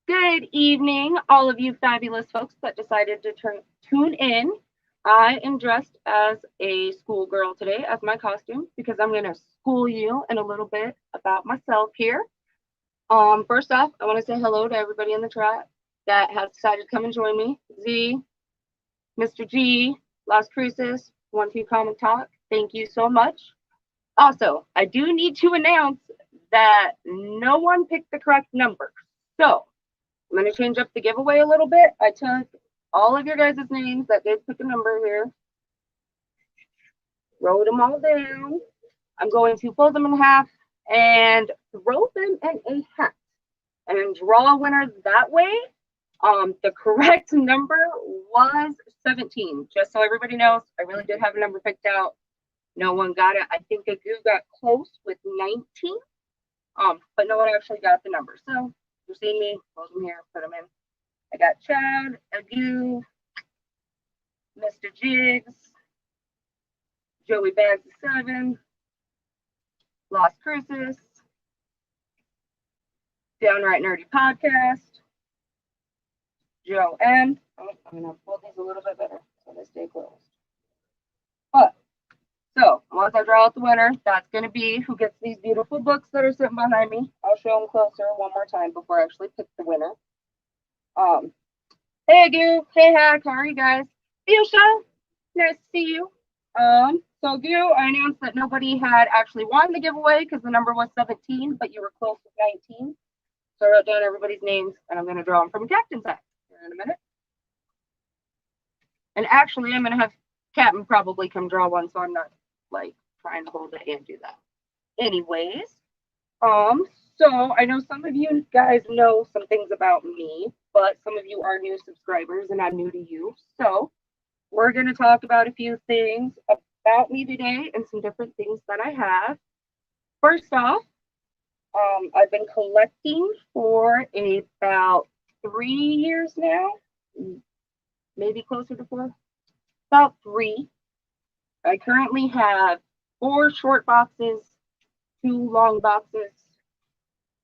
Good evening, all of you fabulous folks that decided to tune in. I am dressed as a schoolgirl today as my costume because I'm going to school you in a little bit about myself here. First off, I want to say hello to everybody in the chat that has decided to come and join me. Z, Mr. G, Las Cruces, One Two Comic Talk. Thank you so much. Also, I do need to announce that no one picked the correct number. So I'm going to change up the giveaway a little bit. I took all of your guys' names that did pick a number here, wrote them all down. I'm going to fold them in half and throw them in a hat and draw a winner that way. The correct number was 17. Just so everybody knows, I really did have a number picked out. No one got it. I think Agu got close with 19, but no one actually got the number. So you're seeing me, fold them here, put them in. I got Chad, Agu, Mr. Jigs, Joey Bags of 7, Las Cruces, Downright Nerdy Podcast, Joe M. Oh, I'm going to fold these a little bit better so they stay closed. But, so, once I draw out the winner, that's going to be who gets these beautiful books that are sitting behind me. I'll show them closer one more time before I actually pick the winner. Hey, Gu. Hey, Hack. How are you guys? Fuchsia, nice to see you. So Gu, I announced that nobody had actually won the giveaway because the number was 17, but you were close with 19. So I wrote down everybody's names, and I'm going to draw them from a captain's hat here in a minute. And actually, I'm going to have Captain probably come draw one, so I'm not like trying to hold it and do that. Anyways, so I know some of you guys know some things about me, but some of you are new subscribers, and I'm new to you. So we're going to talk about a few things about me today and some different things that I have. First off, I've been collecting for about 3 years now, maybe closer to 4, about 3. I currently have 4 short boxes, 2 long boxes,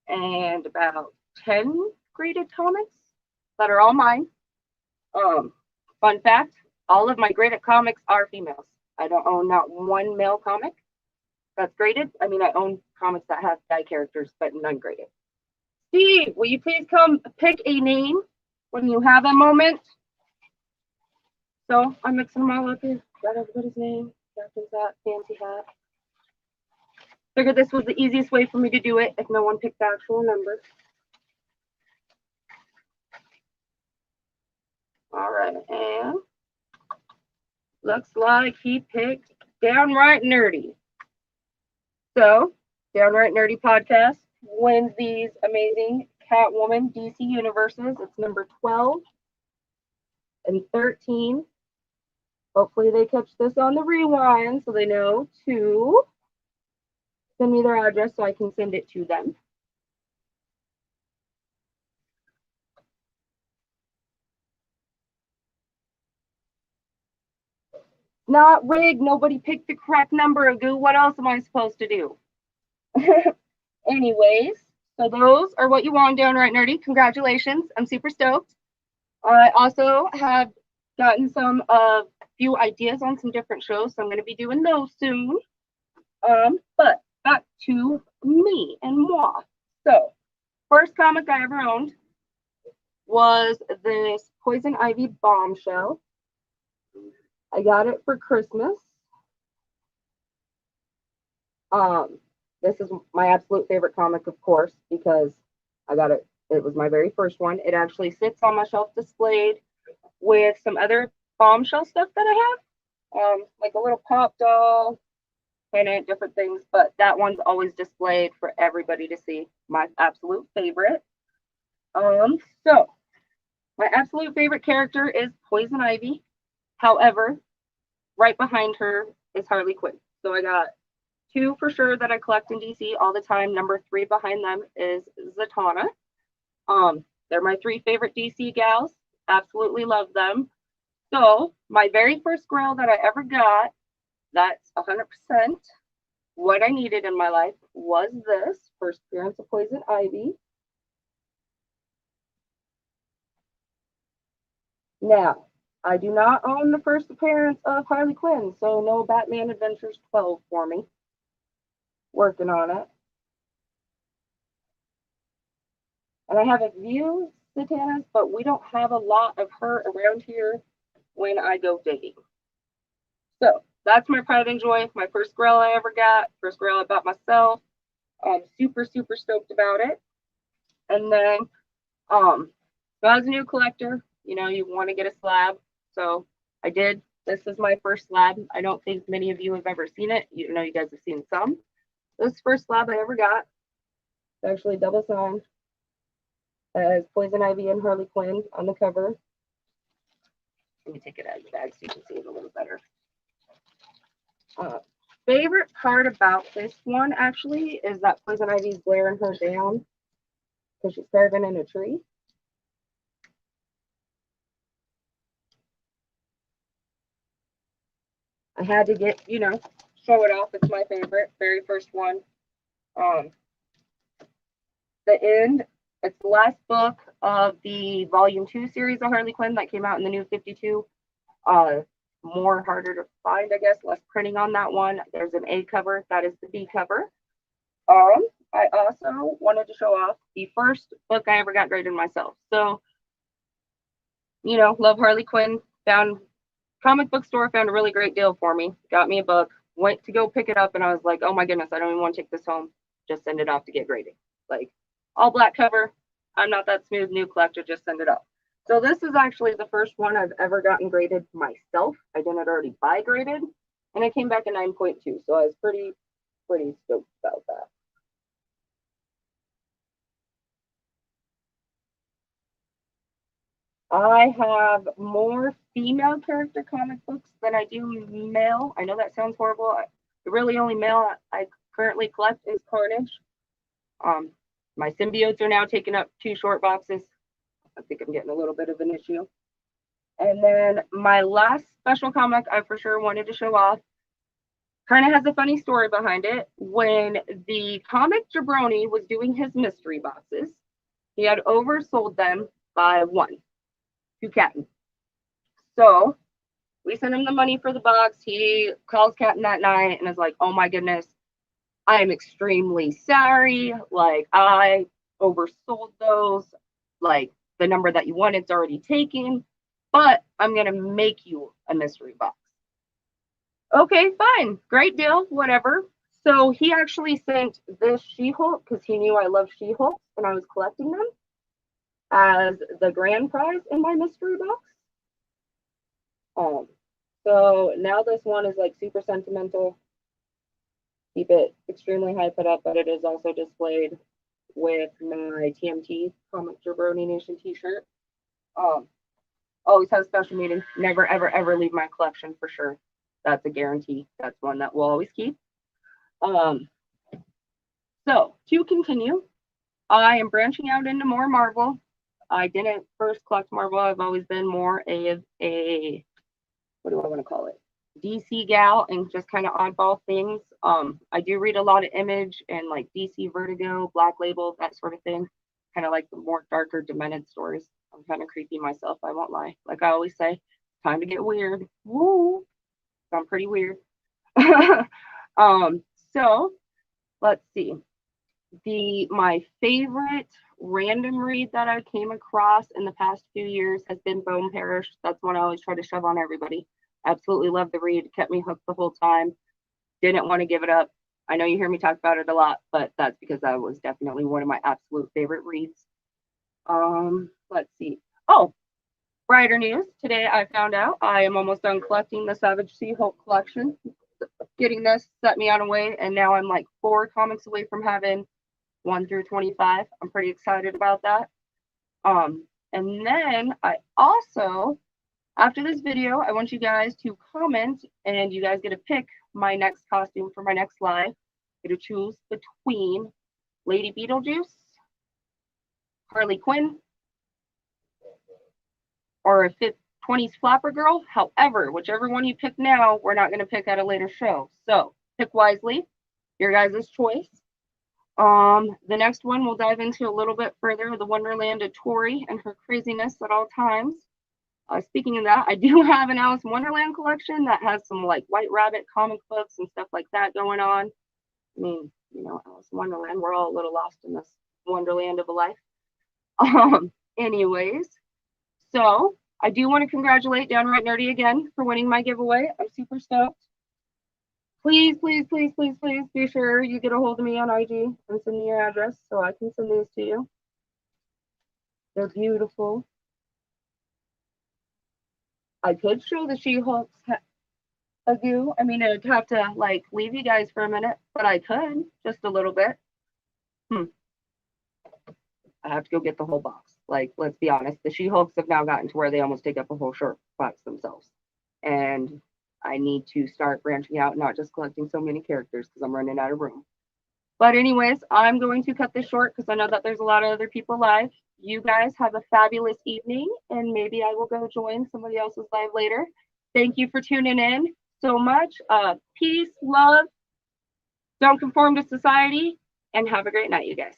and about 10 graded comics that are all mine. Fun fact, all of my graded comics are females. I don't own not one male comic that's graded. I mean, I own comics that have guy characters, but none graded. Steve, will you please come pick a name when you have a moment? So I'm mixing them all up here. Got everybody's name. Captain's hat, fancy hat. Figured this was the easiest way for me to do it if no one picked the actual number. All right, and looks like he picked Downright Nerdy. So, Downright Nerdy Podcast wins these amazing Catwoman DC universes. It's number 12 and 13. Hopefully they catch this on the rewind so they know to send me their address so I can send it to them. Not rigged. Nobody picked the correct number, Agu. What else am I supposed to do? Anyways, so those are what you won, Downright Nerdy. Congratulations. I'm super stoked. I also have gotten some few ideas on some different shows, so I'm going to be doing those soon. But back to me and moi. So, first comic I ever owned was this Poison Ivy Bombshell. I got it for Christmas. This is my absolute favorite comic, of course, because I got it. It was my very first one. It actually sits on my shelf displayed with some other Bombshell stuff that I have, like a little pop doll, pennant, different things. But that one's always displayed for everybody to see. My absolute favorite. So my absolute favorite character is Poison Ivy. However, right behind her is Harley Quinn. So I got 2 for sure that I collect in DC all the time. Number 3 behind them is Zatanna. They're my 3 favorite DC gals. Absolutely love them. So my very first grail that I ever got, that's 100% what I needed in my life, was this first appearance of Poison Ivy. Now, I do not own the first appearance of Harley Quinn, so no Batman Adventures 12 for me. Working on it. And I have a few Satanas, but we don't have a lot of her around here when I go digging. So that's my pride and joy. My first grill I ever got, first grill I bought myself. I'm super, super stoked about it. And then, so as a new collector, you know, you want to get a slab. So I did. This is my first slab. I don't think many of you have ever seen it. You know, you guys have seen some. This first slab I ever got. It's actually double signed. As Poison Ivy and Harley Quinn on the cover. Let me take it out of the bag so you can see it a little better. Favorite part about this one actually is that Poison Ivy's glaring her down because she's starving in a tree. I had to get, you know, show it off. It's my favorite, very first one. The End. It's the last book of the Volume 2 series of Harley Quinn that came out in the New 52. More harder to find, I guess, less printing on that one. There's an A cover. That is the B cover. I also wanted to show off the first book I ever got graded myself. So, you know, love Harley Quinn. Found comic book store, found a really great deal for me. Got me a book. Went to go pick it up, and I was like, oh my goodness, I don't even want to take this home. Just send it off to get graded. Like, all black cover. I'm not that smooth new collector, just send it up. So this is actually the first one I've ever gotten graded myself. I didn't already buy graded, and it came back a 9.2. So I was pretty stoked about that. I have more female character comic books than I do male. I know that sounds horrible. The really only male I currently collect is Carnage. My symbiotes are now taking up 2 short boxes. I think I'm getting a little bit of an issue. And then my last special comic I for sure wanted to show off kind of has a funny story behind it. When the comic Jabroni was doing his mystery boxes, he had oversold them by 1 to Captain. So we sent him the money for the box. He calls Captain that night and is like, oh my goodness, I am extremely sorry. Like, I oversold those. Like, the number that you wanted's already taken, but I'm going to make you a mystery box. Okay, fine. Great deal. Whatever. So he actually sent this She-Hulk because he knew I loved She-Hulk and I was collecting them as the grand prize in my mystery box. So now this one is like super sentimental. Keep it extremely high put up, but it is also displayed with my TMT Comic Jabroni Nation t-shirt. Always have a special meeting. Never, ever, ever leave my collection for sure. That's a guarantee. That's one that we'll always keep. So to continue, I am branching out into more Marvel. I didn't first collect Marvel. I've always been more a what do I want to call it? DC gal and just kind of oddball things. I do read a lot of Image and like DC Vertigo, Black Label, that sort of thing. Kind of like the more darker, demented stories. I'm kind of creepy myself, I won't lie. Like I always say, time to get weird. Woo! I'm pretty weird. So let's see. My favorite random read that I came across in the past few years has been Bone Parish. That's one I always try to shove on everybody. Absolutely love the read. Kept me hooked the whole time. Didn't want to give it up. I know you hear me talk about it a lot, but that's because that was definitely one of my absolute favorite reads. Let's see. Oh, brighter news. Today I found out I am almost done collecting the Savage She-Hulk collection. Getting this set me on a way, and now I'm like 4 comics away from having 1 through 25. I'm pretty excited about that. And then I also, after this video, I want you guys to comment, and you guys get to pick my next costume for my next live. Get to choose between Lady Beetlejuice, Harley Quinn, or a 20s Flapper Girl. However, whichever one you pick now, we're not going to pick at a later show. So pick wisely. Your guys' choice. The next one we'll dive into a little bit further, the Wonderland of Tori and her craziness at all times. Speaking of that, I do have an Alice in Wonderland collection that has some like White Rabbit comic books and stuff like that going on. I mean, you know, Alice in Wonderland, we're all a little lost in this wonderland of a life. Anyways, so I do want to congratulate Downright Nerdy again for winning my giveaway. I'm super stoked. Please, please, please, please, please be sure you get a hold of me on IG and send me your address so I can send these to you. They're beautiful. I could show the She-Hulk's Agoo. I mean, I'd have to like leave you guys for a minute, but I could just a little bit. I have to go get the whole box. Like, let's be honest, the She-Hulks have now gotten to where they almost take up a whole shirt box themselves. And I need to start branching out, not just collecting so many characters because I'm running out of room. But anyways, I'm going to cut this short because I know that there's a lot of other people live. You guys have a fabulous evening, and maybe I will go join somebody else's live later. Thank you for tuning in so much. Peace, love, don't conform to society, and have a great night, you guys.